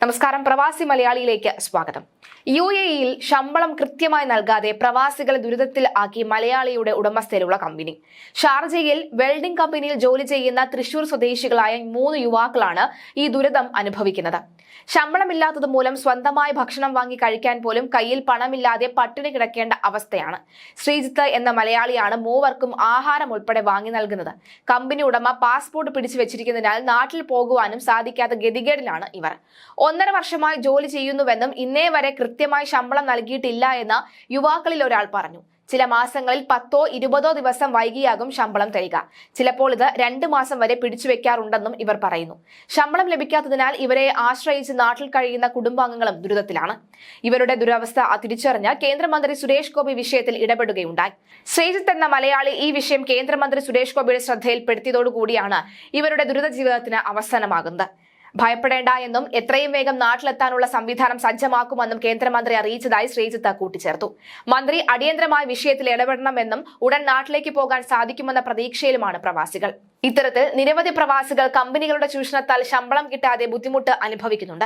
നമസ്കാരം. പ്രവാസി മലയാളിയിലേക്ക് സ്വാഗതം. UAE-യിൽ ശമ്പളം കൃത്യമായി നൽകാതെ പ്രവാസികളെ ദുരിതത്തിൽ ആക്കി മലയാളിയുടെ ഉടമസ്ഥയിലുള്ള കമ്പനി. ഷാർജയിൽ വെൽഡിംഗ് കമ്പനിയിൽ ജോലി ചെയ്യുന്ന തൃശൂർ സ്വദേശികളായ 3 യുവാക്കളാണ് ഈ ദുരിതം അനുഭവിക്കുന്നത്. ശമ്പളമില്ലാത്തത് മൂലം സ്വന്തമായി ഭക്ഷണം വാങ്ങി കഴിക്കാൻ പോലും കയ്യിൽ പണമില്ലാതെ പട്ടിണി കിടക്കേണ്ട അവസ്ഥയാണ്. ശ്രീജിത്ത് എന്ന മലയാളിയാണ് മൂവർക്കും ആഹാരം ഉൾപ്പെടെ വാങ്ങി നൽകുന്നത്. കമ്പനി ഉടമ പാസ്പോർട്ട് പിടിച്ചു വെച്ചിരിക്കുന്നതിനാൽ നാട്ടിൽ പോകുവാനും സാധിക്കാത്ത ഗതികേടിലാണ് ഇവർ. 1.5 വർഷമായി ജോലി ചെയ്യുന്നുവെന്നും ഇന്നേ വരെ കൃത്യമായി ശമ്പളം നൽകിയിട്ടില്ല എന്ന് യുവാക്കളിൽ ഒരാൾ പറഞ്ഞു. ചില മാസങ്ങളിൽ 10ഓ 20ഓ ദിവസം വൈകിയാകും ശമ്പളം തരിക. ചിലപ്പോൾ ഇത് 2 മാസം വരെ പിടിച്ചുവെക്കാറുണ്ടെന്നും ഇവർ പറയുന്നു. ശമ്പളം ലഭിക്കാത്തതിനാൽ ഇവരെ ആശ്രയിച്ച് നാട്ടിൽ കഴിയുന്ന കുടുംബാംഗങ്ങളും ദുരിതത്തിലാണ്. ഇവരുടെ ദുരവസ്ഥ തിരിച്ചറിഞ്ഞ കേന്ദ്രമന്ത്രി സുരേഷ് ഗോപി വിഷയത്തിൽ ഇടപെടുകയുണ്ടായി. ശ്രീജിത്ത് എന്ന മലയാളി ഈ വിഷയം കേന്ദ്രമന്ത്രി സുരേഷ് ഗോപിയുടെ ശ്രദ്ധയിൽപ്പെടുത്തിയതോടുകൂടിയാണ് ഇവരുടെ ദുരിത ജീവിതത്തിന് അവസാനമാകുന്നത്. ഭയപ്പെടേണ്ട എന്നും എത്രയും വേഗം നാട്ടിലെത്താനുള്ള സംവിധാനം സജ്ജമാക്കുമെന്നും കേന്ദ്രമന്ത്രി അറിയിച്ചതായി ശ്രീജിത്ത് കൂട്ടിച്ചേർത്തു. മന്ത്രി അടിയന്തരമായ വിഷയത്തിൽ ഇടപെടണമെന്നും ഉടൻ നാട്ടിലേക്ക് പോകാൻ സാധിക്കുമെന്ന പ്രതീക്ഷയിലുമാണ് പ്രവാസികൾ. ഇത്തരത്തിൽ നിരവധി പ്രവാസികൾ കമ്പനികളുടെ ചൂഷണത്താൽ ശമ്പളം കിട്ടാതെ ബുദ്ധിമുട്ട് അനുഭവിക്കുന്നുണ്ട്.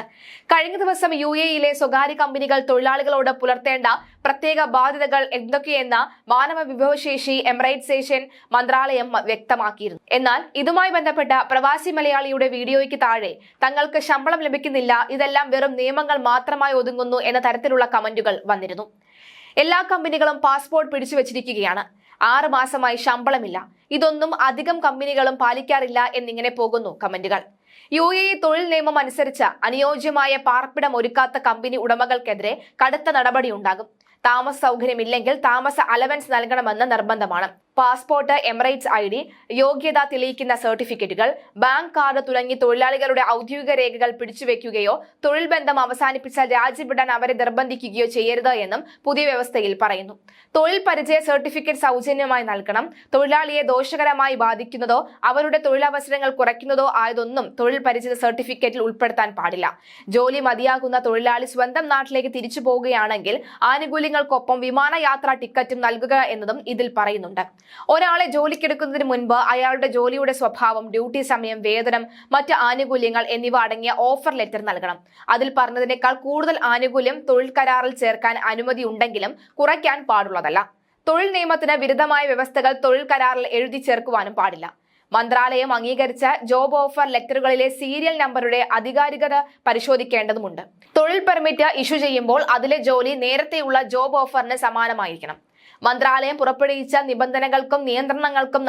കഴിഞ്ഞ ദിവസം UAE-യിലെ സ്വകാര്യ കമ്പനികൾ തൊഴിലാളികളോട് പുലർത്തേണ്ട പ്രത്യേക ബാധ്യതകൾ എന്തൊക്കെയെന്ന് മാനവ വിഭവശേഷി എമിറേറ്റ്സേഷൻ മന്ത്രാലയം വ്യക്തമാക്കിയിരുന്നു. എന്നാൽ ഇതുമായി ബന്ധപ്പെട്ട പ്രവാസി മലയാളിയുടെ വീഡിയോയ്ക്ക് താഴെ തങ്ങൾക്ക് ശമ്പളം ലഭിക്കുന്നില്ല, ഇതെല്ലാം വെറും നിയമങ്ങൾ മാത്രമായി ഒതുങ്ങുന്നു എന്ന തരത്തിലുള്ള കമന്റുകൾ വന്നിരുന്നു. എല്ലാ കമ്പനികളും പാസ്പോർട്ട് പിടിച്ചു വെച്ചിരിക്കുകയാണ്. 6 മാസമായി ശമ്പളമില്ല. ഇതൊന്നും അധികം കമ്പനികളും പാലിക്കാറില്ല എന്നിങ്ങനെ പോകുന്നു കമന്റുകൾ. UAE തൊഴിൽ നിയമം അനുസരിച്ച് അനുയോജ്യമായ പാർപ്പിടം ഒരുക്കാത്ത കമ്പനി ഉടമകൾക്കെതിരെ കടുത്ത നടപടിയുണ്ടാകും. താമസ സൗകര്യമില്ലെങ്കിൽ താമസ അലവൻസ് നൽകണമെന്ന് നിർബന്ധമാണ്. പാസ്പോർട്ട്, എമിറേറ്റ്സ് ID, യോഗ്യത തെളിയിക്കുന്ന സർട്ടിഫിക്കറ്റുകൾ, ബാങ്ക് കാർഡ് തുടങ്ങി തൊഴിലാളികളുടെ ഔദ്യോഗിക രേഖകൾ പിടിച്ചുവെക്കുകയോ തൊഴിൽ ബന്ധം അവസാനിപ്പിച്ചാൽ രാജ്യം വിടാൻ അവരെ നിർബന്ധിക്കുകയോ ചെയ്യരുത് എന്നും പുതിയ വ്യവസ്ഥയിൽ പറയുന്നു. തൊഴിൽ പരിചയ സർട്ടിഫിക്കറ്റ് സൗജന്യമായി നൽകണം. തൊഴിലാളിയെ ദോഷകരമായി ബാധിക്കുന്നതോ അവരുടെ തൊഴിലവസരങ്ങൾ കുറയ്ക്കുന്നതോ ആയതൊന്നും തൊഴിൽ പരിചയ സർട്ടിഫിക്കറ്റിൽ ഉൾപ്പെടുത്താൻ പാടില്ല. ജോലി മതിയാകുന്ന തൊഴിലാളി സ്വന്തം നാട്ടിലേക്ക് തിരിച്ചു പോവുകയാണെങ്കിൽ ആനുകൂല്യങ്ങൾക്കൊപ്പം വിമാനയാത്രാ ടിക്കറ്റും നൽകുക എന്നതും ഇതിൽ പറയുന്നുണ്ട്. ഒരാളെ ജോലിക്കെടുക്കുന്നതിന് മുൻപ് അയാളുടെ ജോലിയുടെ സ്വഭാവം, ഡ്യൂട്ടി സമയം, വേതനം, മറ്റ് ആനുകൂല്യങ്ങൾ എന്നിവ അടങ്ങിയ ഓഫർ ലെറ്റർ നൽകണം. അതിൽ പറഞ്ഞതിനേക്കാൾ കൂടുതൽ ആനുകൂല്യം തൊഴിൽ കരാറിൽ ചേർക്കാൻ അനുമതി ഉണ്ടെങ്കിലും കുറയ്ക്കാൻ പാടുള്ളതല്ല. തൊഴിൽ നിയമത്തിന് വിരുദ്ധമായ വ്യവസ്ഥകൾ തൊഴിൽ കരാറിൽ എഴുതി ചേർക്കുവാനും പാടില്ല. മന്ത്രാലയം അംഗീകരിച്ച ജോബ് ഓഫർ ലെറ്ററുകളിലെ സീരിയൽ നമ്പറുടെ ആധികാരികത പരിശോധിക്കേണ്ടതുണ്ട്. തൊഴിൽ പെർമിറ്റ് ഇഷ്യൂ ചെയ്യുമ്പോൾ അതിലെ ജോലി നേരത്തെയുള്ള ജോബ് ഓഫറിന് സമാനമായിരിക്കണം. മന്ത്രാലയം പുറപ്പെടുവിച്ച നിബന്ധനകൾക്കും നിയന്ത്രണങ്ങൾക്കും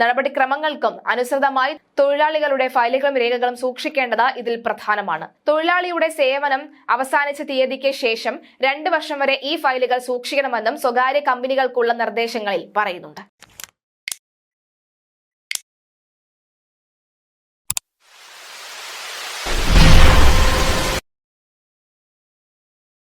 നടപടിക്രമങ്ങൾക്കും അനുസൃതമായി തൊഴിലാളികളുടെ ഫയലുകളും രേഖകളും സൂക്ഷിക്കേണ്ടത് ഇതിൽ പ്രധാനമാണ്. തൊഴിലാളിയുടെ സേവനം അവസാനിച്ച തീയതിക്ക് ശേഷം 2 വർഷം വരെ ഈ ഫയലുകൾ സൂക്ഷിക്കണമെന്നും സ്വകാര്യ കമ്പനികൾക്കുള്ള നിർദ്ദേശങ്ങളിൽ പറയുന്നുണ്ട്.